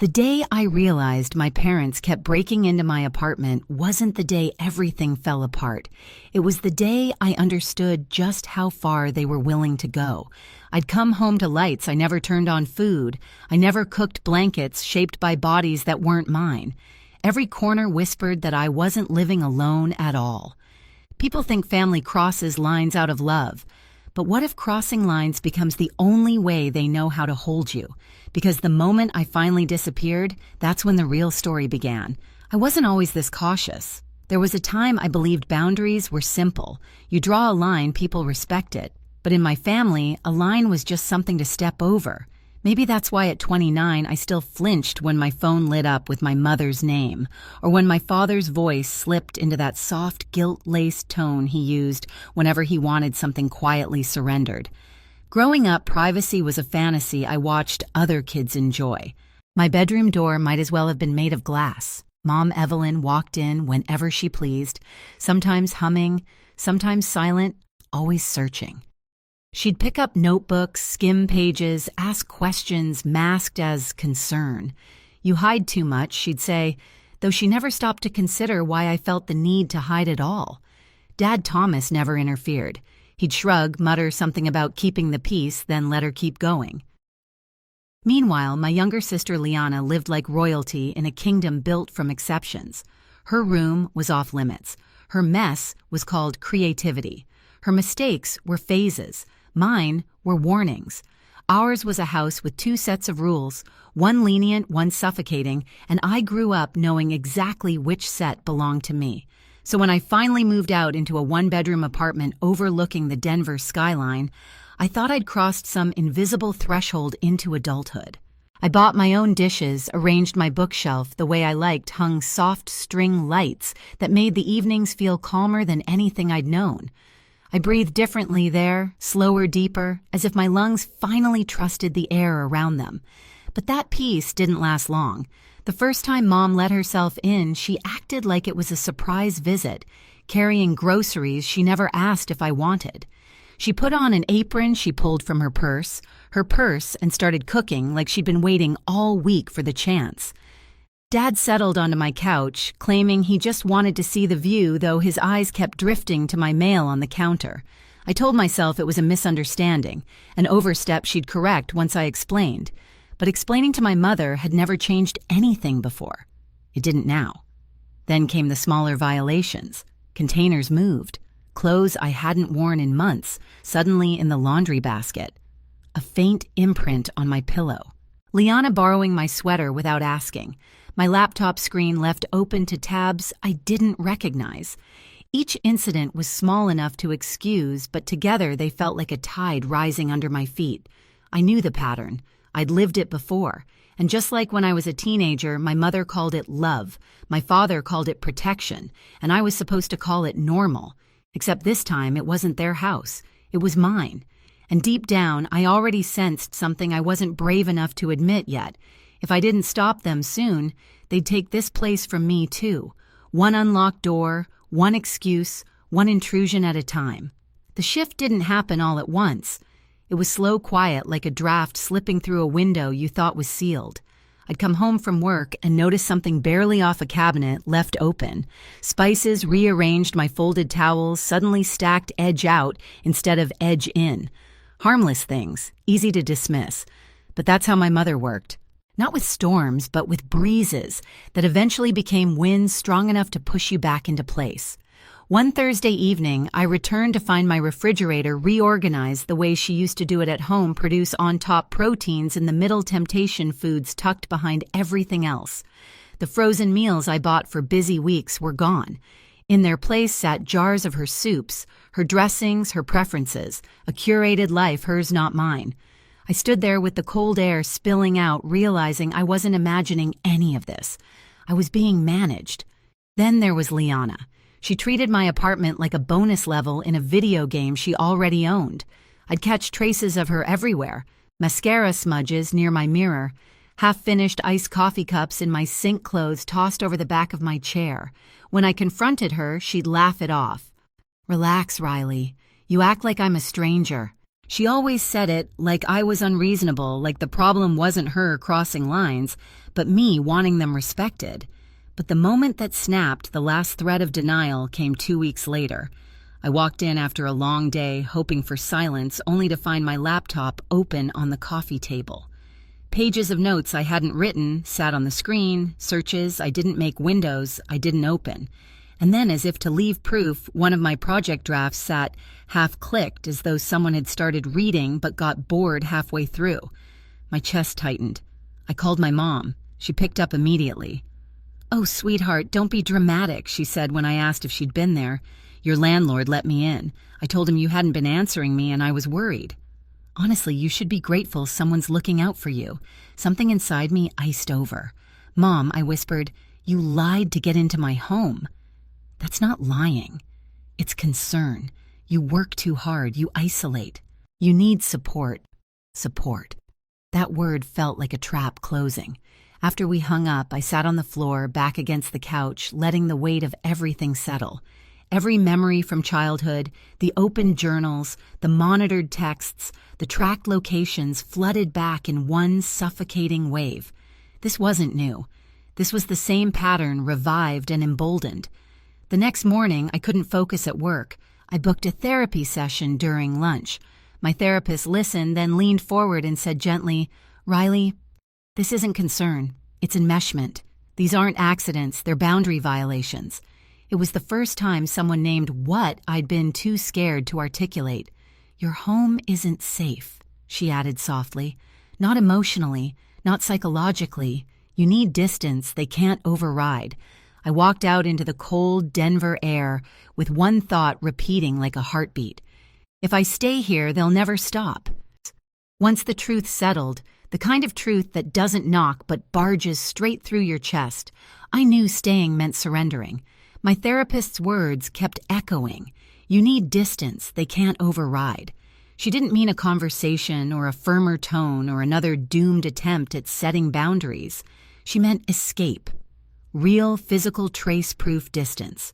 The day I realized my parents kept breaking into my apartment wasn't the day everything fell apart. It was the day I understood just how far they were willing to go. I'd come home to lights I never turned on food. I never cooked blankets shaped by bodies that weren't mine. Every corner whispered that I wasn't living alone at all. People think family crosses lines out of love. But what if crossing lines becomes the only way they know how to hold you? Because the moment I finally disappeared, that's when the real story began. I wasn't always this cautious. There was a time I believed boundaries were simple. You draw a line, people respect it. But in my family, a line was just something to step over. Maybe that's why at 29 I still flinched when my phone lit up with my mother's name, or when my father's voice slipped into that soft, guilt-laced tone he used whenever he wanted something quietly surrendered. Growing up, privacy was a fantasy I watched other kids enjoy. My bedroom door might as well have been made of glass. Mom Evelyn walked in whenever she pleased, sometimes humming, sometimes silent, always searching. She'd pick up notebooks, skim pages, ask questions masked as concern. "You hide too much," she'd say, though she never stopped to consider why I felt the need to hide at all. Dad Thomas never interfered. He'd shrug, mutter something about keeping the peace, then let her keep going. Meanwhile, my younger sister Liana lived like royalty in a kingdom built from exceptions. Her room was off limits. Her mess was called creativity. Her mistakes were phases. Mine were warnings. Ours was a house with two sets of rules, one lenient, one suffocating, and I grew up knowing exactly which set belonged to me. So when I finally moved out into a one-bedroom apartment overlooking the Denver skyline, I thought I'd crossed some invisible threshold into adulthood. I bought my own dishes, arranged my bookshelf the way I liked, hung soft string lights that made the evenings feel calmer than anything I'd known. I breathed differently there, slower, deeper, as if my lungs finally trusted the air around them. But that peace didn't last long. The first time Mom let herself in, she acted like it was a surprise visit, carrying groceries she never asked if I wanted. She put on an apron she pulled from her purse, and started cooking like she'd been waiting all week for the chance. Dad settled onto my couch, claiming he just wanted to see the view, though his eyes kept drifting to my mail on the counter. I told myself it was a misunderstanding, an overstep she'd correct once I explained. But explaining to my mother had never changed anything before. It didn't now. Then came the smaller violations. Containers moved. Clothes I hadn't worn in months, suddenly in the laundry basket. A faint imprint on my pillow. Liana borrowing my sweater without asking. My laptop screen left open to tabs I didn't recognize. Each incident was small enough to excuse, but together they felt like a tide rising under my feet. I knew the pattern. I'd lived it before. And just like when I was a teenager, my mother called it love. My father called it protection. And I was supposed to call it normal. Except this time, it wasn't their house. It was mine. And deep down, I already sensed something I wasn't brave enough to admit yet. If I didn't stop them soon, they'd take this place from me too. One unlocked door, one excuse, one intrusion at a time. The shift didn't happen all at once. It was slow, quiet, like a draft slipping through a window you thought was sealed. I'd come home from work and notice something barely off a cabinet left open. Spices rearranged, my folded towels suddenly stacked edge out instead of edge in. Harmless things, easy to dismiss. But that's how my mother worked. Not with storms, but with breezes that eventually became winds strong enough to push you back into place. One Thursday evening, I returned to find my refrigerator reorganized the way she used to do it at home, produce on-top proteins in the middle, temptation foods tucked behind everything else. The frozen meals I bought for busy weeks were gone. In their place sat jars of her soups, her dressings, her preferences, a curated life, hers not mine. I stood there with the cold air spilling out, realizing I wasn't imagining any of this. I was being managed. Then there was Liana. She treated my apartment like a bonus level in a video game she already owned. I'd catch traces of her everywhere. Mascara smudges near my mirror, half-finished iced coffee cups in my sink clothes tossed over the back of my chair. When I confronted her, she'd laugh it off. "Relax, Riley. You act like I'm a stranger." She always said it like I was unreasonable, like the problem wasn't her crossing lines, but me wanting them respected. But the moment that snapped the last thread of denial came 2 weeks later. I walked in after a long day, hoping for silence, only to find my laptop open on the coffee table. Pages of notes I hadn't written sat on the screen, searches I didn't make, windows I didn't open. And then, as if to leave proof, one of my project drafts sat half-clicked, as though someone had started reading but got bored halfway through. My chest tightened. I called my mom. She picked up immediately. "Oh, sweetheart, don't be dramatic," she said when I asked if she'd been there. "Your landlord let me in. I told him you hadn't been answering me and I was worried." "Honestly, you should be grateful someone's looking out for you." Something inside me iced over. "Mom," I whispered, "you lied to get into my home." "That's not lying. It's concern. You work too hard. You isolate. You need support." Support. That word felt like a trap closing. After we hung up, I sat on the floor, back against the couch, letting the weight of everything settle. Every memory from childhood, the open journals, the monitored texts, the tracked locations flooded back in one suffocating wave. This wasn't new. This was the same pattern, revived and emboldened. The next morning, I couldn't focus at work. I booked a therapy session during lunch. My therapist listened, then leaned forward and said gently, "Riley, this isn't concern. It's enmeshment. These aren't accidents. They're boundary violations." It was the first time someone named what I'd been too scared to articulate. "Your home isn't safe," she added softly. "Not emotionally, not psychologically. You need distance they can't override." I walked out into the cold Denver air with one thought repeating like a heartbeat. If I stay here, they'll never stop. Once the truth settled, the kind of truth that doesn't knock but barges straight through your chest, I knew staying meant surrendering. My therapist's words kept echoing. You need distance they can't override. She didn't mean a conversation or a firmer tone or another doomed attempt at setting boundaries. She meant escape. Real, physical, trace-proof distance.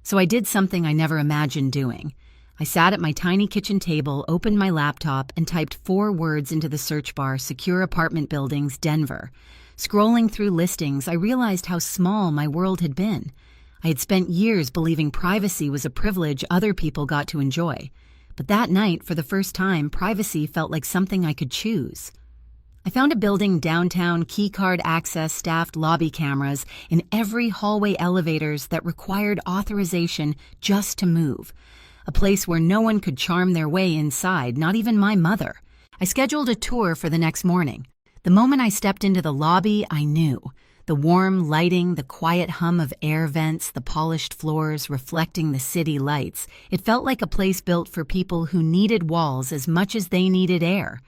So I did something I never imagined doing. I sat at my tiny kitchen table, opened my laptop, and typed 4 words into the search bar: secure apartment buildings, Denver. Scrolling through listings, I realized how small my world had been. I had spent years believing privacy was a privilege other people got to enjoy. But that night, for the first time, privacy felt like something I could choose. I found a building downtown, keycard access, staffed lobby cameras in every hallway, elevators that required authorization just to move. A place where no one could charm their way inside, not even my mother. I scheduled a tour for the next morning. The moment I stepped into the lobby, I knew. The warm lighting, the quiet hum of air vents, the polished floors reflecting the city lights. It felt like a place built for people who needed walls as much as they needed air.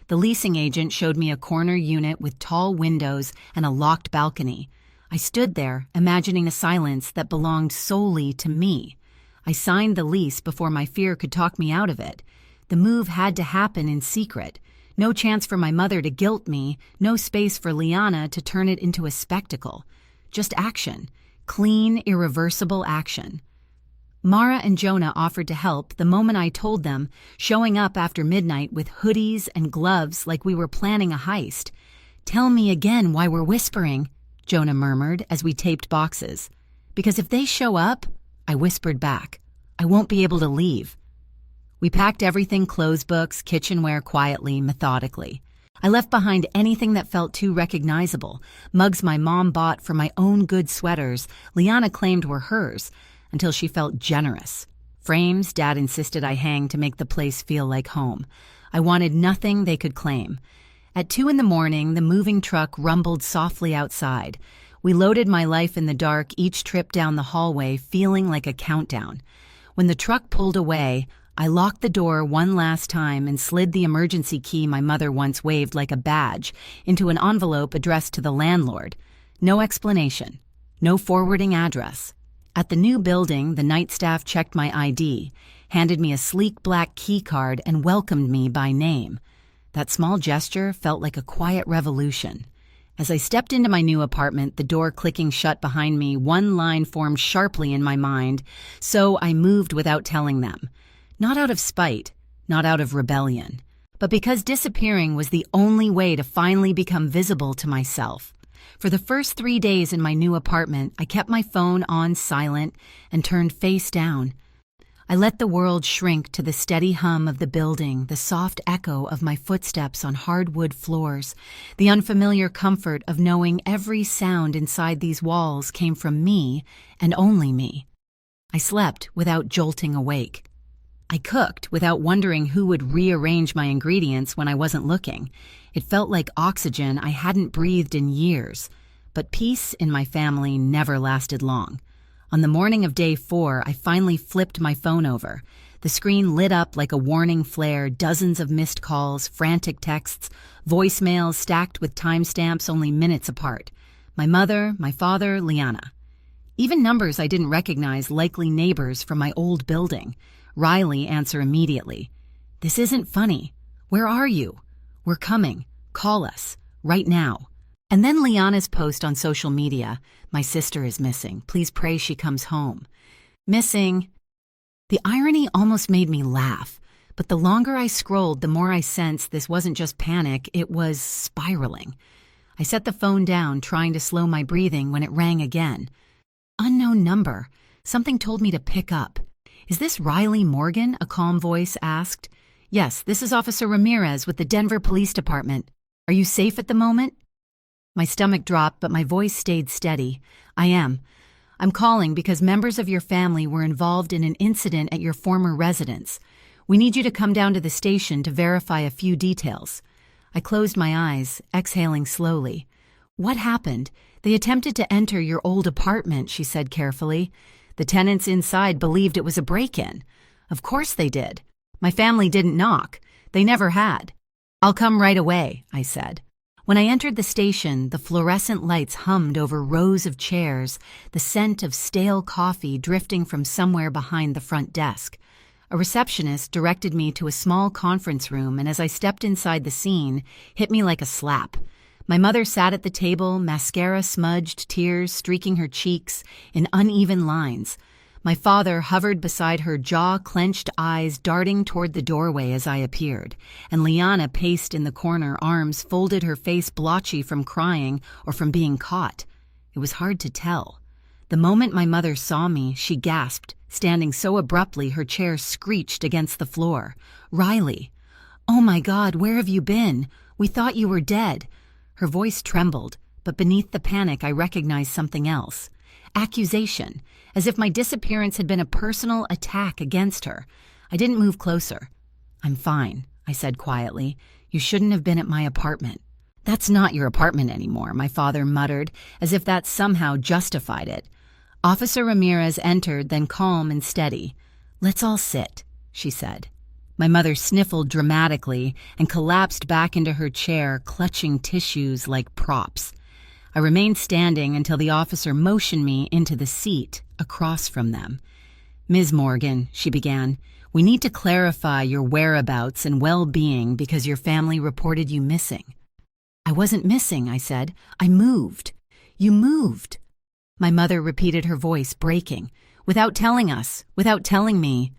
The leasing agent showed me a corner unit with tall windows and a locked balcony. I stood there, imagining a silence that belonged solely to me. I signed the lease before my fear could talk me out of it. The move had to happen in secret. No chance for my mother to guilt me, no space for Liana to turn it into a spectacle. Just action. Clean, irreversible action. Mara and Jonah offered to help the moment I told them, showing up after midnight with hoodies and gloves like we were planning a heist. "Tell me again why we're whispering," Jonah murmured as we taped boxes. "Because if they show up," I whispered back, "I won't be able to leave." We packed everything, clothes, books, kitchenware, quietly, methodically. I left behind anything that felt too recognizable. Mugs my mom bought for my own good sweaters, Liana claimed were hers, until she felt generous. Frames Dad insisted I hang to make the place feel like home. I wanted nothing they could claim. At 2 a.m, the moving truck rumbled softly outside. We loaded my life in the dark, each trip down the hallway feeling like a countdown. When the truck pulled away, I locked the door one last time and slid the emergency key my mother once waved like a badge into an envelope addressed to the landlord. No explanation. No forwarding address. At the new building, the night staff checked my ID, handed me a sleek black key card, and welcomed me by name. That small gesture felt like a quiet revolution. As I stepped into my new apartment, the door clicking shut behind me, one line formed sharply in my mind, so I moved without telling them. Not out of spite, not out of rebellion, but because disappearing was the only way to finally become visible to myself. For the first 3 days in my new apartment, I kept my phone on silent and turned face down. I let the world shrink to the steady hum of the building, the soft echo of my footsteps on hardwood floors, the unfamiliar comfort of knowing every sound inside these walls came from me and only me. I slept without jolting awake. I cooked without wondering who would rearrange my ingredients when I wasn't looking. It felt like oxygen I hadn't breathed in years, but peace in my family never lasted long. On the morning of day 4, I finally flipped my phone over. The screen lit up like a warning flare, dozens of missed calls, frantic texts, voicemails stacked with timestamps only minutes apart. My mother, my father, Liana. Even numbers I didn't recognize, likely neighbors from my old building. Riley answer immediately. "This isn't funny. Where are you? We're coming. Call us. Right now." And then Liana's post on social media, "My sister is missing. Please pray she comes home." Missing. The irony almost made me laugh, but the longer I scrolled, the more I sensed this wasn't just panic, it was spiraling. I set the phone down, trying to slow my breathing when it rang again. Unknown number. Something told me to pick up. "Is this Riley Morgan?" a calm voice asked. "Yes, this is Officer Ramirez with the Denver Police Department. Are you safe at the moment?" My stomach dropped, but my voice stayed steady. "I am. I'm calling because members of your family were involved in an incident at your former residence. We need you to come down to the station to verify a few details." I closed my eyes, exhaling slowly. "What happened? They attempted to enter your old apartment," she said carefully. "The tenants inside believed it was a break-in." "Of course they did. My family didn't knock. They never had." "I'll come right away," I said. When I entered the station, the fluorescent lights hummed over rows of chairs, the scent of stale coffee drifting from somewhere behind the front desk. A receptionist directed me to a small conference room, and as I stepped inside the scene, hit me like a slap. My mother sat at the table, mascara smudged, tears streaking her cheeks in uneven lines. My father hovered beside her, jaw-clenched eyes darting toward the doorway as I appeared, and Liana paced in the corner, arms folded, her face blotchy from crying or from being caught. It was hard to tell. The moment my mother saw me, she gasped, standing so abruptly her chair screeched against the floor. "Riley! Oh my God, where have you been? We thought you were dead." Her voice trembled, but beneath the panic I recognized something else. Accusation, as if my disappearance had been a personal attack against her. I didn't move closer. "I'm fine," I said quietly. "You shouldn't have been at my apartment." "That's not your apartment anymore," my father muttered, as if that somehow justified it. Officer Ramirez entered, then calm and steady. "Let's all sit," she said. My mother sniffled dramatically and collapsed back into her chair, clutching tissues like props. I remained standing until the officer motioned me into the seat across from them. "Ms. Morgan," she began, "we need to clarify your whereabouts and well-being because your family reported you missing." "I wasn't missing," I said. "I moved." "You moved." My mother repeated, her voice breaking. "Without telling us, without telling me."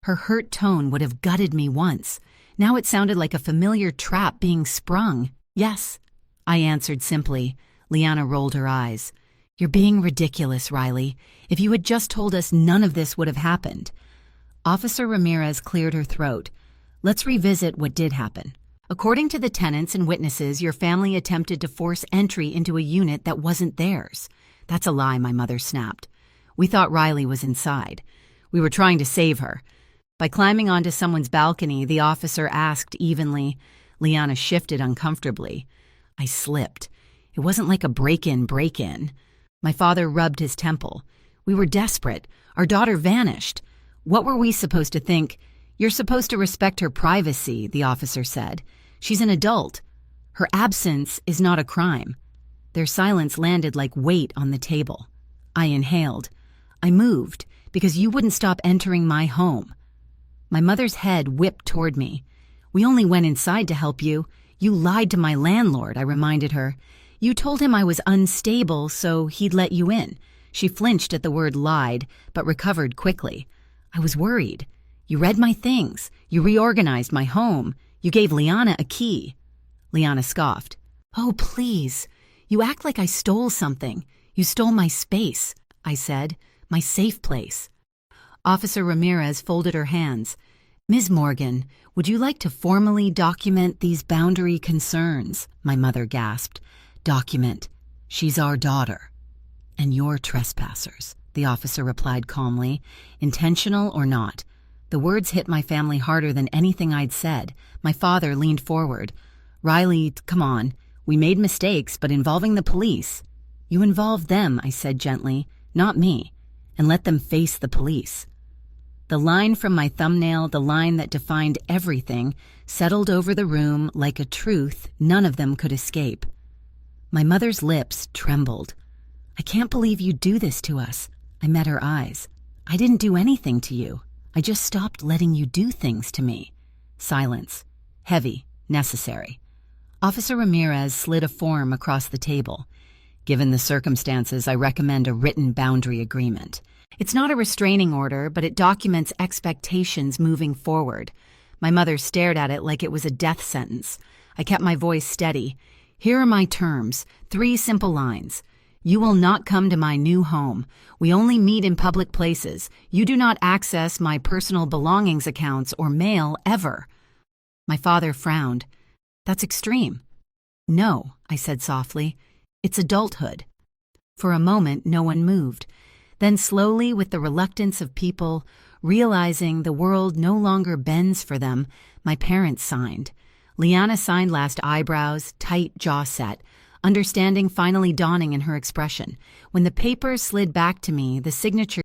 Her hurt tone would have gutted me once. Now it sounded like a familiar trap being sprung. "Yes," I answered simply. Liana rolled her eyes. "You're being ridiculous, Riley. If you had just told us, none of this would have happened." Officer Ramirez cleared her throat. "Let's revisit what did happen. According to the tenants and witnesses, your family attempted to force entry into a unit that wasn't theirs." "That's a lie," my mother snapped. "We thought Riley was inside. We were trying to save her." By climbing onto someone's balcony, the officer asked evenly. Liana shifted uncomfortably. I slipped. It wasn't like a break-in. My father rubbed his temple. "We were desperate. Our daughter vanished. What were we supposed to think?" "You're supposed to respect her privacy," the officer said. "She's an adult. Her absence is not a crime." Their silence landed like weight on the table. I inhaled. "I moved because you wouldn't stop entering my home." My mother's head whipped toward me. "We only went inside to help you. You lied to my landlord," I reminded her. "You told him I was unstable, so he'd let you in." She flinched at the word lied, but recovered quickly. "I was worried. You read my things. You reorganized my home. You gave Liana a key." Liana scoffed. "Oh, please. You act like I stole something. You stole my space," I said. "My safe place." Officer Ramirez folded her hands. "Ms. Morgan, would you like to formally document these boundary concerns?" my mother gasped. "Document. She's our daughter." "And you're trespassers," the officer replied calmly, intentional or not. The words hit my family harder than anything I'd said. My father leaned forward. "Riley, come on. We made mistakes, but involving the police—" "You involved them," I said gently, "not me. And let them face the police." The line from my thumbnail, the line that defined everything, settled over the room like a truth none of them could escape. My mother's lips trembled. "I can't believe you do this to us." I met her eyes. "I didn't do anything to you. I just stopped letting you do things to me." Silence. Heavy. Necessary. Officer Ramirez slid a form across the table. "Given the circumstances, I recommend a written boundary agreement. It's not a restraining order, but it documents expectations moving forward." My mother stared at it like it was a death sentence. I kept my voice steady. "Here are my terms, 3 simple lines. You will not come to my new home. We only meet in public places. You do not access my personal belongings accounts or mail ever." My father frowned. "That's extreme." "No," I said softly. "It's adulthood." For a moment, no one moved. Then slowly, with the reluctance of people, realizing the world no longer bends for them, my parents signed. Liana signed last, eyebrows, tight jaw set, understanding finally dawning in her expression. When the paper slid back to me, the signature